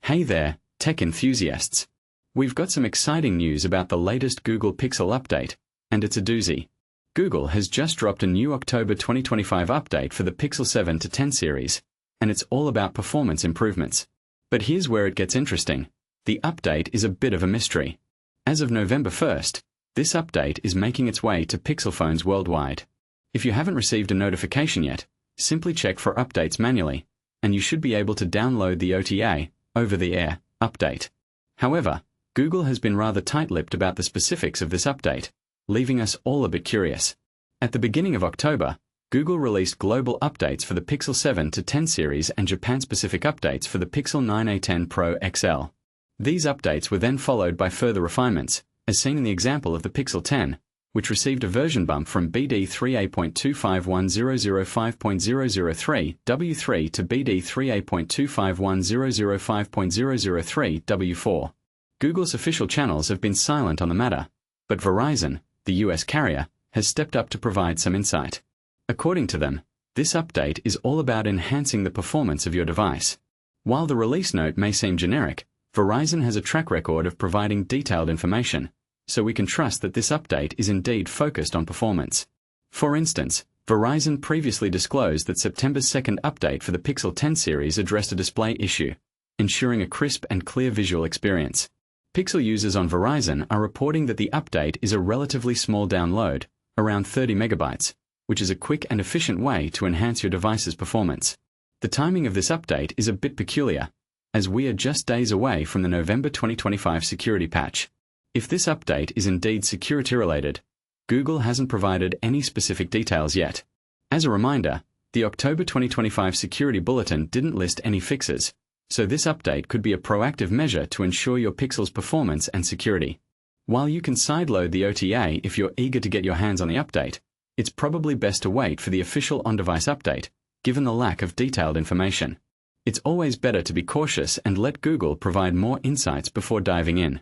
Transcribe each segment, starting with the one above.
Hey there, tech enthusiasts. We've got some exciting news about the latest Google Pixel update, and it's a doozy. Google has just dropped a new October 2025 update for the Pixel 7 to 10 series, and it's all about performance improvements. But here's where it gets interesting. The update is a bit of a mystery. As of November 1st, this update is making its way to Pixel phones worldwide. If you haven't received a notification yet, simply check for updates manually, and you should be able to download the OTA, over-the-air, update. However, Google has been rather tight-lipped about the specifics of this update, leaving us all a bit curious. At the beginning of October, Google released global updates for the Pixel 7 to 10 series and Japan-specific updates for the Pixel 9a 10 Pro XL. These updates were then followed by further refinements, as seen in the example of the Pixel 10, which received a version bump from BD 3A.251.005.003 W3 to BD 3A.251.005.003 W4. Google's official channels have been silent on the matter, but Verizon, the US carrier, has stepped up to provide some insight. According to them, this update is all about enhancing the performance of your device. While the release note may seem generic, Verizon has a track record of providing detailed information, so we can trust that this update is indeed focused on performance. For instance, Verizon previously disclosed that September's second update for the Pixel 10 series addressed a display issue, ensuring a crisp and clear visual experience. Pixel users on Verizon are reporting that the update is a relatively small download, around 30 megabytes, which is a quick and efficient way to enhance your device's performance. The timing of this update is a bit peculiar, as we are just days away from the November 2025 security patch. If this update is indeed security-related, Google hasn't provided any specific details yet. As a reminder, the October 2025 security bulletin didn't list any fixes, so this update could be a proactive measure to ensure your Pixel's performance and security. While you can sideload the OTA if you're eager to get your hands on the update, it's probably best to wait for the official on-device update, given the lack of detailed information. It's always better to be cautious and let Google provide more insights before diving in.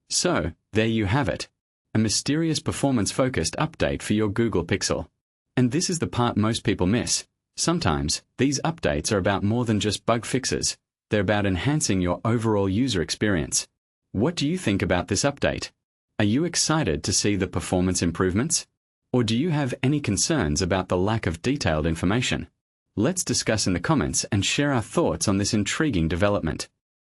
So, there you have it. A mysterious performance-focused update for your Google Pixel. And this is the part most people miss. Sometimes, these updates are about more than just bug fixes. They're about enhancing your overall user experience. What do you think about this update? Are you excited to see the performance improvements? Or do you have any concerns about the lack of detailed information? Let's discuss in the comments and share our thoughts on this intriguing development.